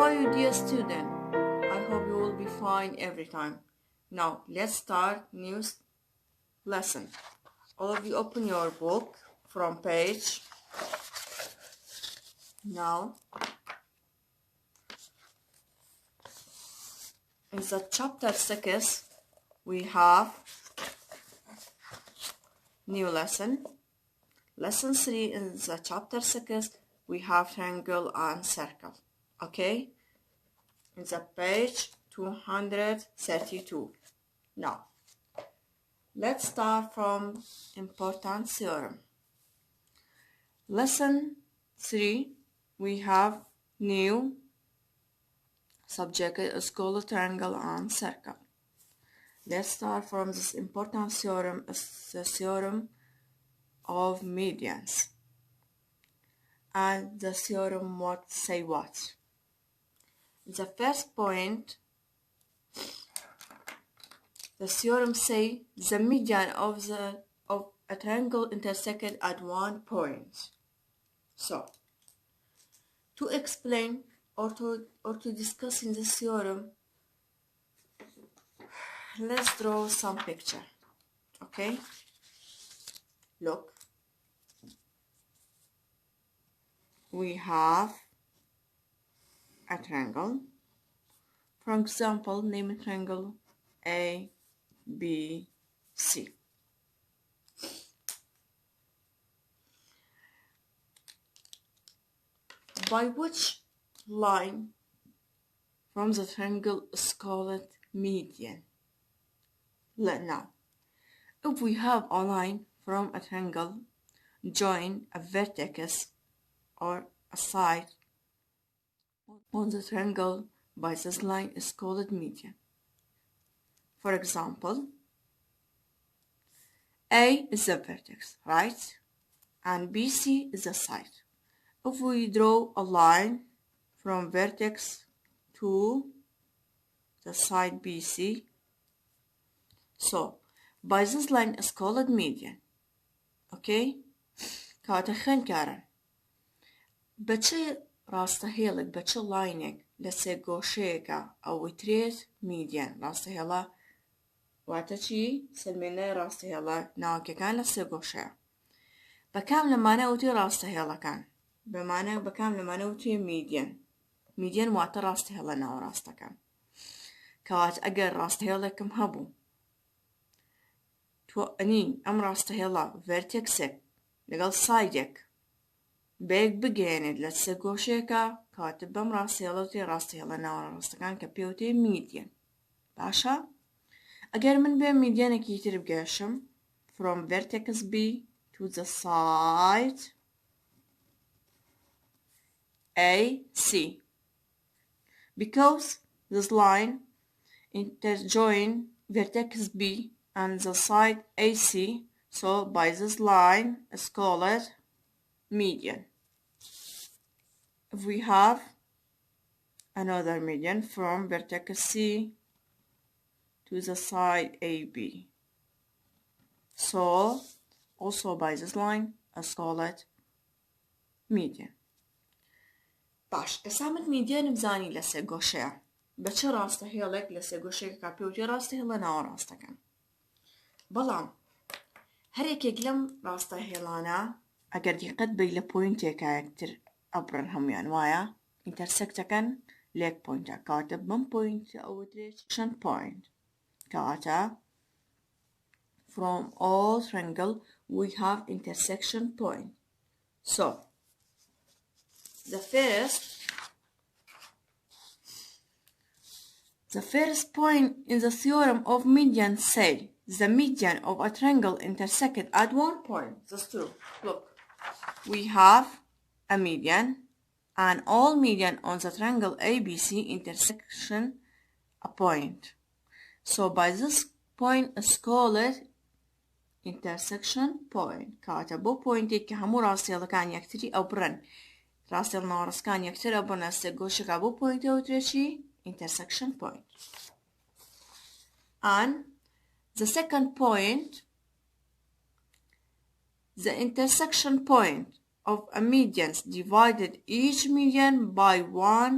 are you, dear student? I hope you will be fine every time. Now, let's start new lesson. All of you open your book from page. Now, in the chapter 6, we have new lesson. Lesson 3 in the chapter 6, we have triangle and circle. Okay? In the page 232. Now, let's start from important theorem. Lesson 3, we have new subject is called triangle and circle. Let's start from this important theorem, the theorem of medians. And the theorem what say what? The first point, the theorem say the median of a triangle intersected at one point. So, to explain or to discuss in this theorem, let's draw some picture. Okay? Look. We have a triangle. For example, name a triangle A, B, C. By which line from the triangle is called median? Now, if we have a line from a triangle join a vertex or a side on the triangle by this line is called median. For example, A is the vertex, right? And BC is the side. If we draw a line from vertex to the side BC, so by this line is called median. Okay? كاتخن كارن بچه راسته هيلك بچه لاينك لسه گوشيكا او تريت ميديان راسته هيلا واتشي سلمينا راسته هيلا ناوكي كان لسه گوشيا بكام لما نوتي راسته هيلا كان بمعنى بكام لما نوتي ميديان وات راسته هيلا ناو راسته كان كوات اگر راسته هيلك مهبو تو اني ام راسته هيلا فيرتكسك لقل سايدك بيك بجانب لتسه گوشيكا كاتب بم راسته هيلا ناو راسته كان كبيوتي ميديان باشا اگر من بين ميديانك يتر بقاشم from vertex B to the side AC because this line interjoin vertex B and the side AC, so by this line is called median. If we have another median from vertex C to the side AB, so also by this line is called median. باش اسامت ميديان بزاني لسه گوشه بچه راسته هیلک لسه گوشه کپیوتی راسته هیلا ناو راسته کن بلام هر یک لم راسته هیلانا اگر دیقت بیل پوینتی که اکتر ابرن همیان وایا intersect کن لیک پوینتا کاتب من پوینت او direction point کاتا from all triangle we have intersection point. So the first point in the theorem of median say the median of a triangle intersected at one point. That's true. Look, we have a median and all median on the triangle ABC intersection a point. So by this point is called intersection point. كاتبو point كهمو راسيل كان يكتري أو برن راسيل نارس كان يكتري أو برن استقوش كابو point أو تريشي intersection point. And the second point, the intersection point of a medians divided each median by one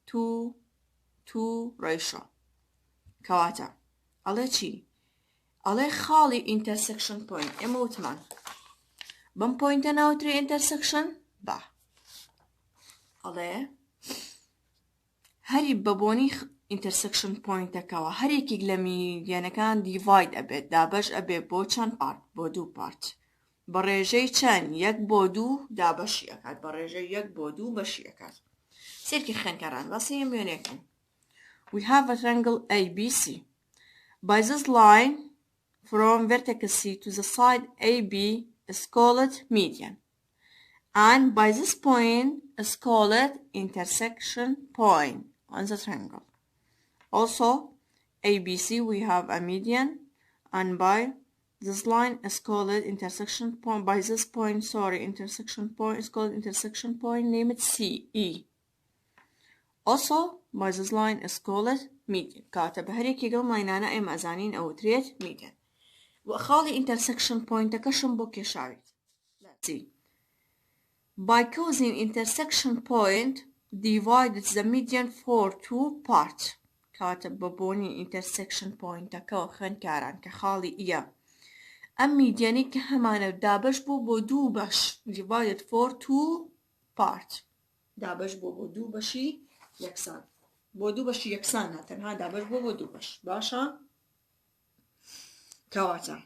2 ratio کەواتە ئەڵێ چی ئەڵێ خاڵی intersection point ئێمە وتمان بەم پۆینتە ناوترێ intersection با ئەڵێ هەری بەبوونی intersection پۆینتەکەوە هەرێکێک لە میدیانەکان دیڤاید ئەبێت دابەش ئەبێت بۆ چەند پارت بۆ 2 پارت بە ڕێژەی چەند 1/2 دابەشی ئەکات بە ڕێژەی 1/2 بەشی ئەکات سێرکی خوێندکاران بەسەی ئەم وێنەکەن we have a triangle ABC by this line from vertex C to the side AB is called median and by this point is called intersection point on the triangle. Also, ABC we have a median and by this line is called intersection point. By this point, intersection point is called intersection point. Name it CE. Also, by this line is called median. كاتب هريكي قل ماينانا ام ازانين او تريت median. وخالي intersection point كشم بوكي شاويت. Let's see. By causing intersection point divided the median for 2 parts. كاتب ببوني intersection point كو خنكاران كخالي إياه. أم mediani كهمانة دابش بو 2 بش divided for 2 parts. دابش بو 2 بشي يكسان. بو 2 بشي يكسان هاتنها دابش بو 2 بش. باشا؟ كواتا.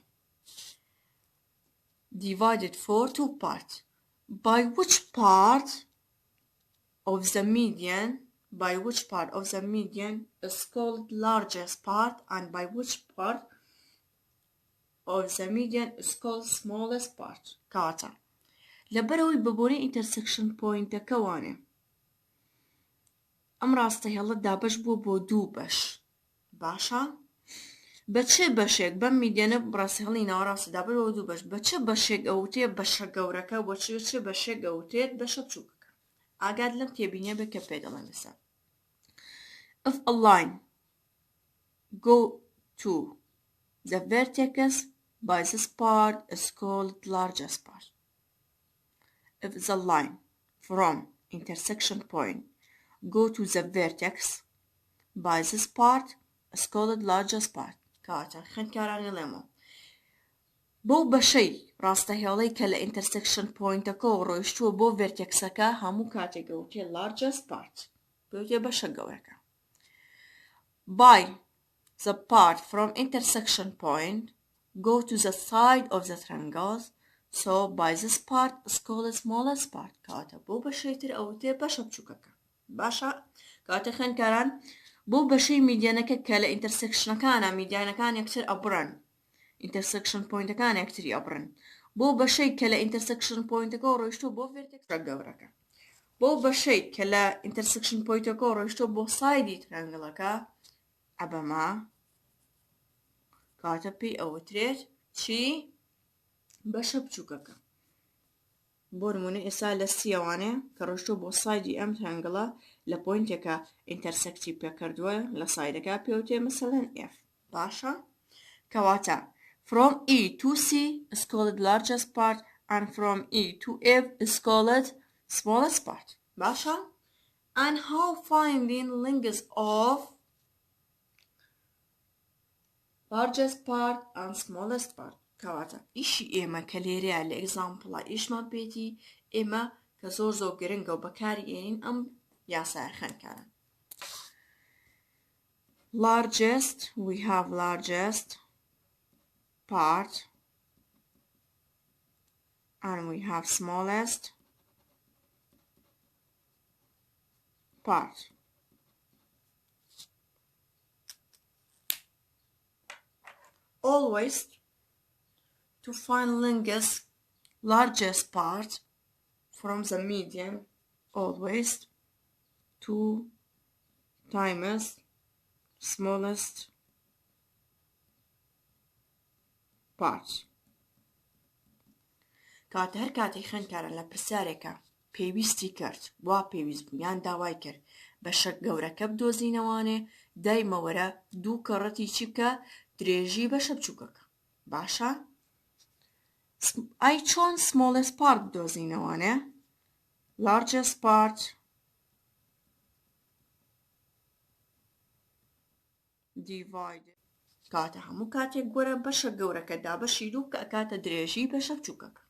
Divided for 2 parts. By which part of the median is called largest part and by which part of the median is called smallest part. كاتا لبروي ببوني intersection point كوانه ام راسته يلا دابش بو 2 بش باشا بچه بشك بم ميديانه براسه هلي ناراس دابل بو 2 بش بچه بشك اوتي بش گوركه بچه بشك اوتي بش بچوك اگاد لم تبينيه بكبيدلن مثلا if a line go to the vertex by this part is called largest part. If the line from intersection point go to the vertex by this part is called largest part. كاتا خنكاراني لمو بو بشي راسته هيولي كلا intersection point كو رويشتو بو vertex كا همو كاتي قوتي largest part بوتي بشا قوكا by the part from intersection point go to the side of the triangles so by this part is called smallest part كاتا بو بشي تر اوتي بشا بشوكاكا باشا كاتا خنكاران بو بشي ميديانك كلا intersection كانا ميديانا كان يكتر أبرن intersection point كان يكتر أبرن بو بشي كلا intersection point كو رويشتو بو vertex رقورك بو بشي كلا intersection point كو رويشتو بو side triangle أبا ما كاتب بي أو تريت شي بشبشوكك بورموني إسا لسيواني كروشتو بو سايدي ام triangle لبوينتكا intersecti بكردوه لسايدكا بيوتي مثلا F باشا كواتا from E to C is called largest part and from E to F is called smallest part باشا and how finding length of largest part and smallest part كواتا إيشي إما كاليريا لإكزامبلا إيش ما بيتي إما كزور زو جرينجو بكاريين أم ياسا خنكارا largest we have largest part and we have smallest part always to find largest part from the median always 2 times smallest part کات هەر کاتی خوێندکارە لە پرسیارێکە پێویستی کرد وا پێویست بوو یان داوای کرد بە شەک گەورەکە بدۆزینەوانێ دایمەوەرە دوو کەڕەتی چی بکە درێژی بەشە بچووکەکە باشە ئای چۆن smallest part بدۆزینەوانێ largest part divided کاتە هەموو کاتێک گۆرە بەشە گەورەکەدا بەشی دوو کە ئەکاتە درێژی بەشە بچووکەکە.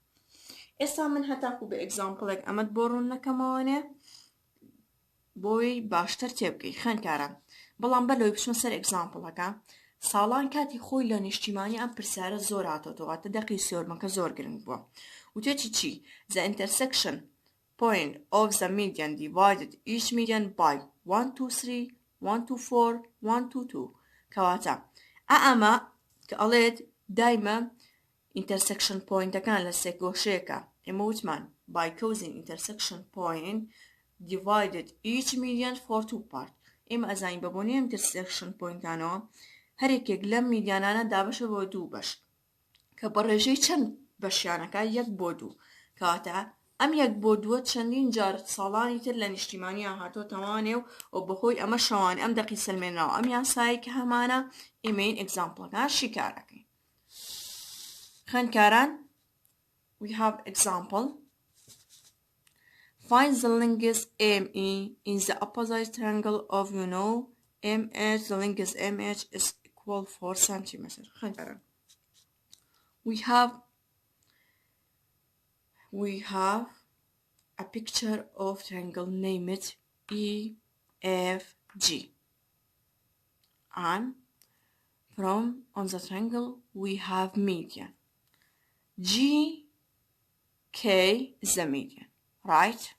ئێستا من هەتاکو بە ئێگزامپڵێک ئەمەت بۆ ڕوون نەکەمەوەنێ بۆی باشتر تێبگەی خوێندکاران. بەڵام بەلەوەی بچمە سەر ئێگزامپڵەکە، ساڵان کاتی خۆی لە نیشتیمانی ئەم پرسیارە زۆر هاتۆتەوە، دەقی سێوەرمەکە زۆر گرنگ بووە. وتێتی چی؟ The intersection point of the median divided each median by 1 2 3 1 2 4 1 2 2 کەواتە ئەمە کە ئەڵێت دایمە intersection pointەکان لە سێ گۆشەیەکە ئێمە وتمان by causing intersection point divided each median for 2 part. ئێمە ئەزانین بەبوونی intersection pointانەوە هەرێکێک لەم میدیانانە دابەشە بۆ دوو بەش کە بە ڕێژەی چەند بەشیانەکە 1 بۆ 2 کەواتە ئەم 1 بۆ 2 چەندین جار ساڵانی تر لە نیشتیمانیە هاتۆتەوانێ و بەهۆی ئەمە شەوان ئەم دەقی سلمێنراوە ئەم یاسایی کە هەمانە ئێمەین ئێگزامپڵەکان شیکارەکەین. خوێندکاران we have example. Find the length ME in the opposite triangle of MH. The length MH is equal 4 cm. We have a picture of triangle, name it EFG, and on the triangle we have median. GK is the median, right?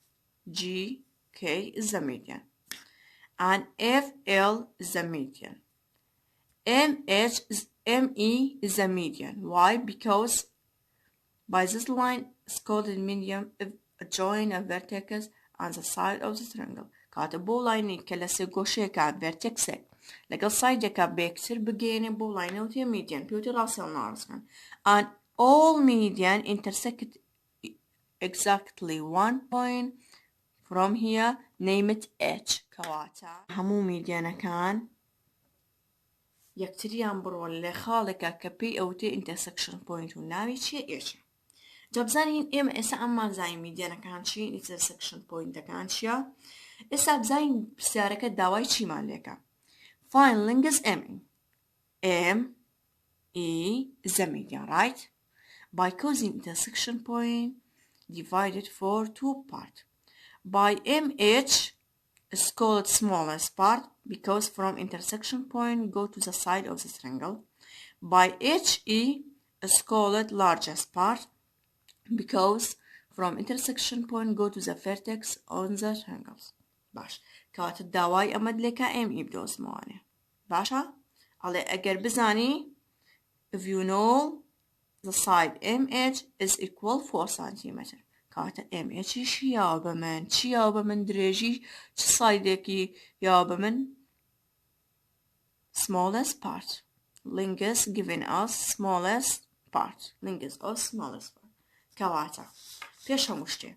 GK is the median, and FL is the median. ME is the median. Why? Because by this line is called the median if adjoin a vertex on the side of the triangle. کاتە بۆ لاینی کە لە سێ گۆشەیەکە ڤێرتێکسێک لەگەڵ سایدێکە بێکتر بگەێنێ بۆ لاینەوتێ میدیان پێوتێ ڕاستێڵ ناڕستکان. And all median intersect exactly 1 point from here, name it H. کەواتە هەموو میدیانەکان یەکتریان بڕۆن لە خاڵێکە کە پێی ئەوتێ intersection point و ناوی چیە؟ H. جا بزانین ئێمە ئێستا ئەممان زانین میدیانەکان چی؟ intersection pointەکان چیە؟ ئێستا بزانین پرسیارەکە داوای چیمان لێکە؟ Find length ME. ME is the median, right? By causing intersection point divided for 2 parts. By MH is called smallest part because from intersection point go to the side of the triangle. By HE is called largest part because from intersection point go to the vertex on the triangles. باش کەواتە داوای ئەمەد لێکە ME بدۆزمەوانێ. باشە؟ ئەڵێ ئەگەر بزانی if you know the side MH is equal 4 cm. کەواتە MH یاوە بە من چی یاوە بە من درێژی چ سایدێکی یاوە بە من smallest part. Length giving us smallest part. Length of smallest part. کەواتە پێش هەموو شتێ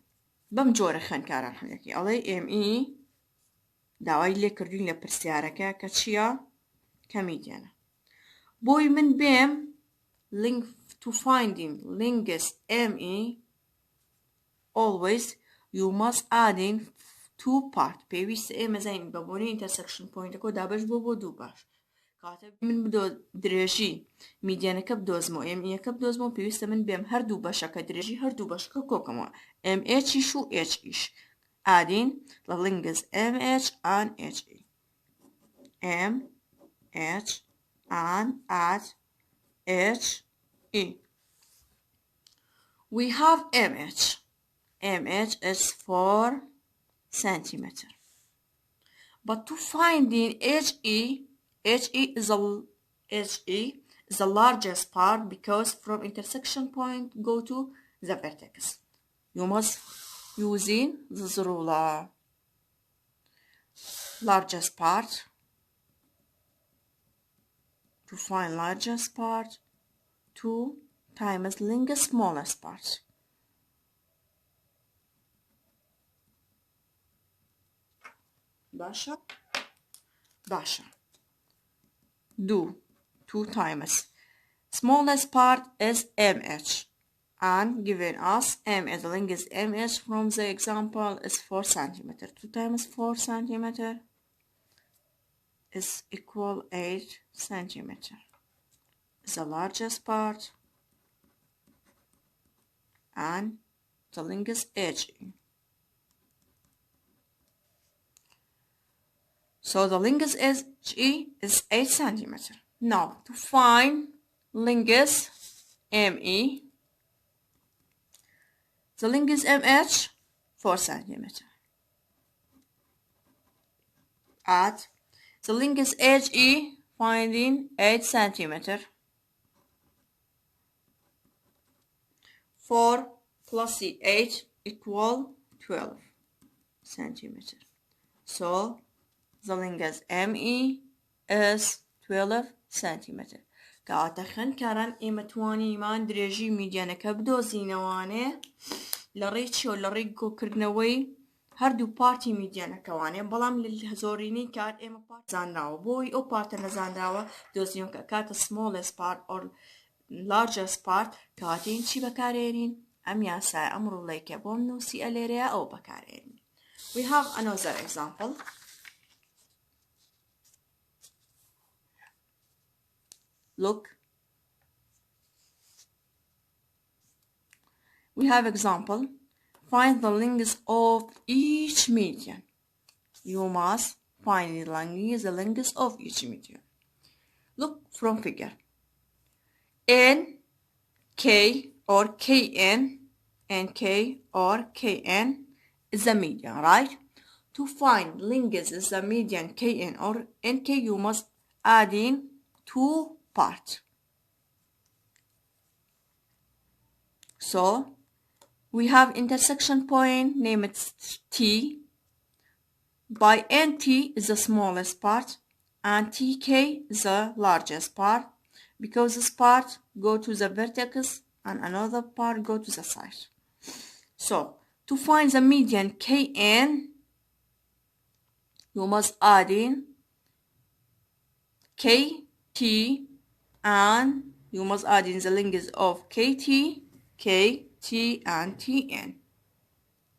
بەم جۆرە خوێندکاران هەمێکی ئەڵێ ME داوای لێ کردوین لە پرسیارەکە کە چییە؟ کە میدیانە. بۆی من بێم to finding length ME always you must add in 2 part. پێویستە ئێمە زانین بەبوونی intersection pointەکە دابەش بۆ 2 باش. کاتە من بدۆ درێژی میدیانەکە بدۆزمەوە MEەکە بدۆزمەوە پێویستە من بێم هەردوو بەشەکە درێژی هەردوو بەشەکە کۆکەمەوە MHیش و Hیش. Adding the length MH and HE. MH and add HE. We have MH. MH is 4 cm. But to finding HE is the largest part because from intersection point go to the vertex. You must using this ruler. Largest part. To find largest part, 2 times length smallest part. Basha. Do 2 times. Smallest part is MH. And giving us MH, the length MH from the example is 4 cm. 2 times 4 cm is equal 8 centimeter. The largest part and the longest edge. So the longest edge is 8 centimeter. Now to find longest ME, the longest MH 4 centimeter. At the longest edge E, finding 8 centimeter. 4 plus 8 equal 12 centimeter. So the longest ME is 12 centimeter. كاتا خنكرن إمتواني مان دريجي ميديانا كبدوزي نواني لريتشو لريقو كرنوي هردو بارتي ميديانا كواني بلام للهزوريني كات إما بارت زانراو بوي أو بارت نزانراو دوزيون كات smallest part or largest part كاتين شي بكاريرين أم ياسا أمرو ليكا بومنو سي أليريا أو بكاريرين. We have another example. Look, we have example. Find the length of each median. You must find the length of each median. Look from figure. N, K or KN, NK or KN is the median, right? To find length is the median KN or NK, you must add in 2 parts. So we have intersection point, name it T. By NT is the smallest part and TK is the largest part, because this part go to the vertex and another part go to the side. So to find the median KN, you must add in KT and you must add in the length of KT, KT and TN.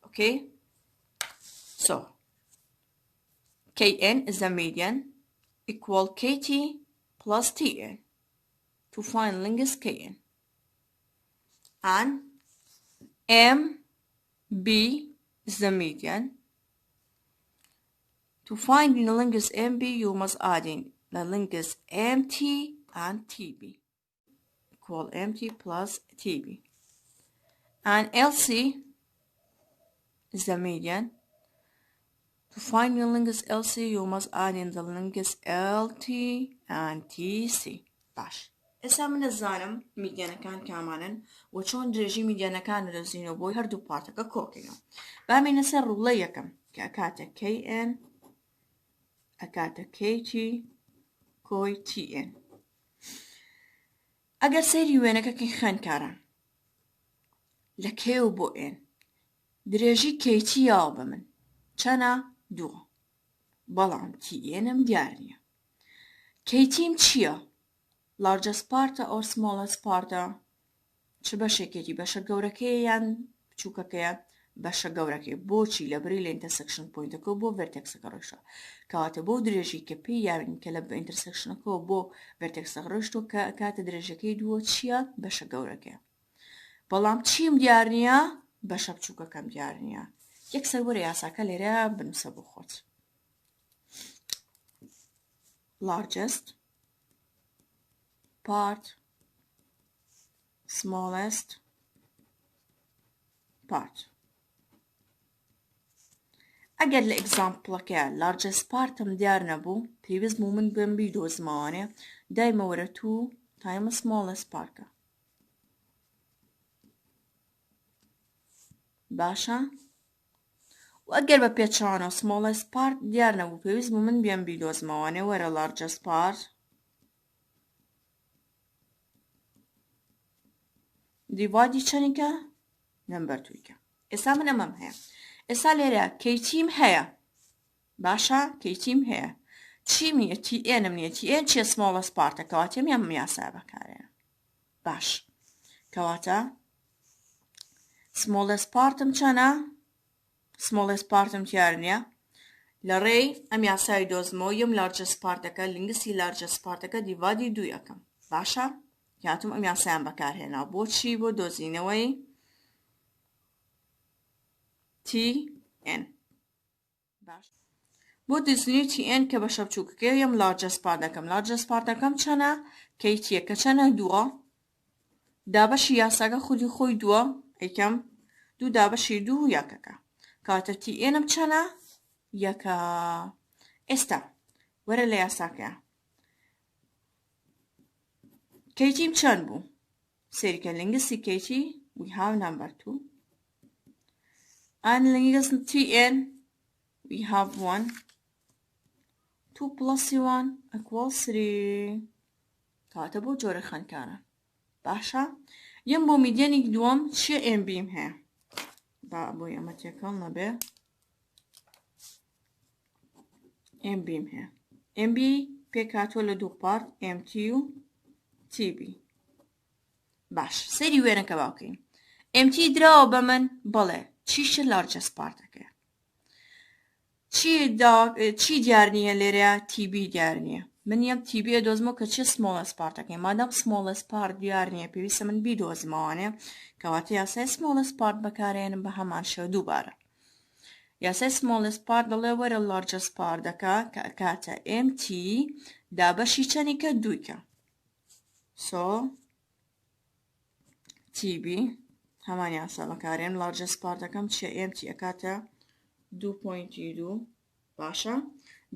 Okay? So KN is the median equal KT plus TN to find length KN. And MB is the median. To find the length MB, you must add in the length MT and TB equal MT plus TB. And LC is the median. To find the length LC, you must add in the length LT and TC. باش. إسا من الزانم ميديانا كان كامانا وشون درجي ميديانا كان رزينو بوي هردو بارتكا كوكينو. بامي نسر وليكم كأكاتا KN أكاتا KT كوي TN. أجر سيري وينك كي خان كاران لكيو بوين درجي KT ياو بمن چنا دو بلام TN مديارنيا. KT چيا largest part or smallest part چه بەشێکێتی بەشە گەورەکەی یان بچووکەکەیە بەشە گەورەکەی بۆچی لە بری لە ئینتەرسەکشن پۆینتەکە بۆ ڤێرتێکسەکە ڕۆیشتووە کەواتە بۆ درێژی کە پێی یاوین کە لە ئینتەرسەکشنەکەەوە بۆ ڤێرتێکسەکە ڕۆیشتووە کە کاتە درێژەکەی دووە چییە بەشە گەورەکەیە بەڵام چیم دیار نییە بەشە بچووکەکەم دیار نییە یەکسەر وەرە یاساکە لێرە بنووسە بۆ خۆت largest part smallest part. ئەگەر لە ئێگزامپڵەکە largest partم دیار نەبوو پێویست بوو من بم بیدۆزمەوانێ دایمە وەرە 2 times smallest partکە باشە و ئەگەر بە پێچوانە smallest part دیار نەبوو پێویست بوو من بێم بیدۆزمەوانێ وەرە largest part دیڤایدی چەندێکە نمبەر 2 ئێستا من ئەمەم هەیە ئێستا لێرە کەیتیم هەیە باشە کەیتیم هەیە چیم نییە TNم نییە TN چیە smallest partە کەواتە ئەم یاسا بەکارێنە باش کەواتە smallest partم چەندە smallest partم دیار نییە لەڕێی ئەم یاسای دۆزمەوە یەم لارجست پارتەکە لنگسی لارجست پارتەکە دیڤادی 2 یەکەم باشە یاتوم ئەم یاسایان بەکارهێنا بۆچی بۆ دۆزینەوەی TN باش بۆ دۆزینەوەی TN کە بەشە بچووکەکە یەم لارجست پارت دەکەم لارجست پارتەکەم چەنە کەیتیە کە چەنە 2 دابەشی یاساکە خودی خۆی 2 ئەیکەم 2 دابەشی 2 یەکەکە کاتە TN م چەنە یەکە ئێستا وەرە لە یاساکە کەیتیم چەند بوو سێریکە لنگسی کەیتی we have number 2 and lingus TN we have 1 2 plus 1 equals 3 کاتە بۆ جۆرە خوێندکارە باشە یەم بۆ میدیەنێک دووەم چیە MBم هەیە با بۆی ئەمە تێکەڵ نەبێ MBم هەیە MB پێکاتوە لە دوو پارت MT و TB باش سەری وێنەکە باوکەین MT دراوە بە من بەڵێ چیشە لارجست پارتەکە چی دیار نییە لێرە TB دیار نییە من یەم TB دۆزمەوە کە چی سمۆڵست پارتەکەی مادام سمۆڵست پارت دیار نییە پێویستە من بیدۆزمەوانێ کەواتە یاسای سمۆڵست پارت بەکارێنم بە هەمان شێوە دووبارە یاسای سمۆڵست پارت دەڵێ وەرە لارجست پارتەکە کە ئەکاتە MT دابەشی چەندێکە 2 so TB هەمان یاسا بەکارێن لارجست پارتەکەم چیە MT ئەکاتە 2.2 باشە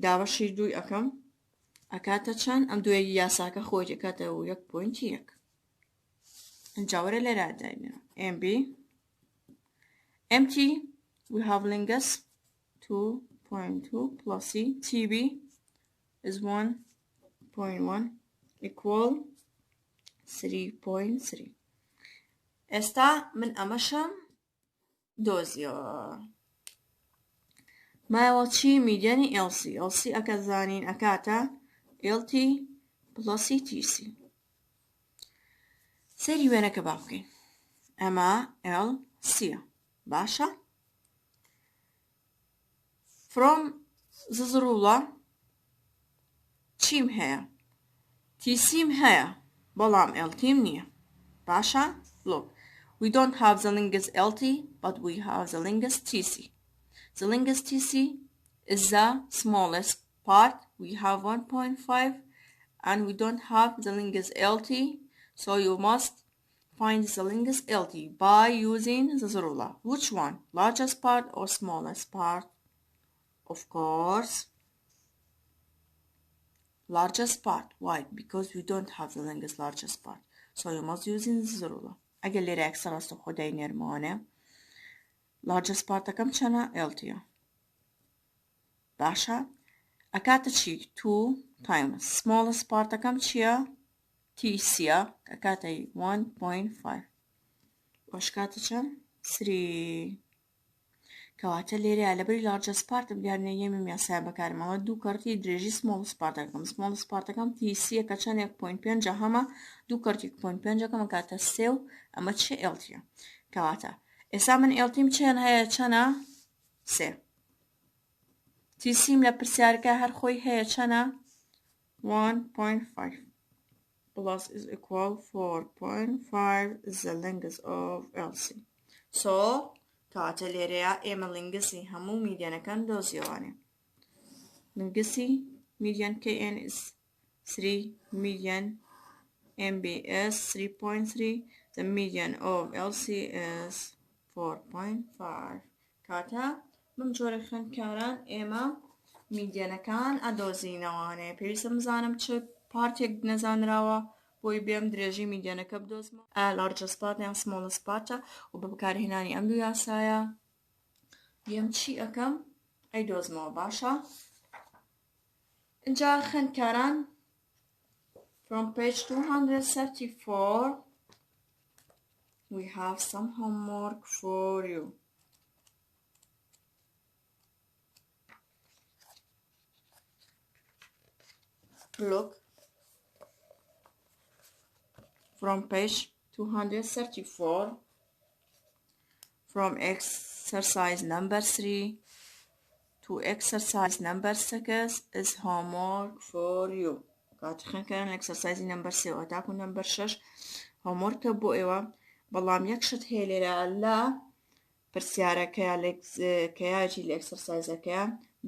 دابەشی 2 ئەەکەم ئەکاتە چەند ئەم دوێ یاساکە خۆی ئەکاتە 1.1 ئەنجاوەرە لێرە داینە MB MT we have lingus 2.2 plus C TB is 1.1 equal 3.3 ئێستا من ئەمەشم دۆزیەوە مایەوە چی میدیانی LC ئەکە زانین ئەکاتە LT plus TC سەری وێنەکە باوکەین ئەمە LCە باشە from ززڕوڵە چیم هەیە TCم هەیە بەڵام LTم نییە باشە look we don't have the lingus LT but we have the lingus TC the lingus TC is the smallest part we have 1.5 and we don't have the lingus LT so you must find the lingus LT by using the rule which one largest part or smallest part of course largest part why because we don't have the lingus largest part so you must using the rule ئەگەر لێرە ئەکسەر ڕاستە خۆدای نێرمەوانێ largest partەکەم چەنە LT باشە ئەکاتە چی 2 times smallest partەکەم چییە TC ئەکاتە 1.5 وەشکاتە چەند 3 کەواتە لێرەیە لەبەری largest part دیارنە یەمم یاسای بەکارمەوە دوو کەرتی درێژی smallest partەکەم smallest partەکەم TC کە چەند 1.5 هەمە دوو کەرتی 1.5ەکەم ئەکاتە 3 و ئەمە چی LT کەواتە ئێستا من LTم چەند هەیە چەنە 3 TCم لە پرسیارەکە هەر خۆی هەیە چەنە 1.5 plus is equal 4.5 is the lingus of LC so کەواتە لێرەیە ئێمە لنگسی هەموو میدیانەکان دۆزیەوانێ لنگسی median KN is 3 median MB is 3.3 the median of LC is 4.5 کاتە بم جۆرە خوێندکاران ئێمە میدیانەکان ئەدۆزینەوانێ پێویستە بزانم چ پارتێک نەزانراوە بۆی بێم درێژی میدیانەکە بدۆزمە largest part یان smallest partە و بە بەکارهێنانی ئەم دوو یاسایە بێم چی ئەەکەم ئەیدۆزمەوە باشە اینجا خوێندکاران from page 234 we have some homework for you look from page 234 from exercise number 3 to exercise number 6 is homework for you. قاتخن كان exercise number 6 وتاكو number 6 homework بو ايوا بلام يكشت هي لا پرسیارەکە کەیاجی لە ئەکسەرسایزەکە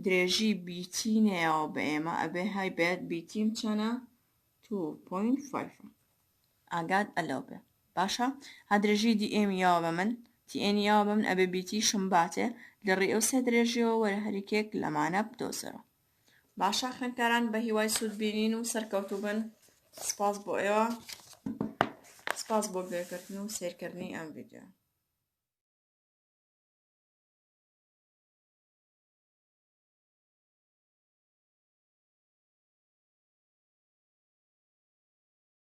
درێژی بیتی نێیەوە بە ئێمە ئەبێ های بێت بیتیم چەنە 2.5 ئاگات ئەلەو بێ باشە ها درێژی دی ئێم یاوە بە من تی ئێن یاوە بە من ئەبێ بیتی شم باتێ لە ڕێ ئەو سێ درێژیەوە وەرە هەریکێک لەمانە بدۆزەرەوە باشە خوێندکاران بە هیوای سوود بینین و سەرکەوتوو بن سپاس بۆ ئێوە سپاس بۆ گوێکردن و سیرکردنی ئەم ڤیدیۆ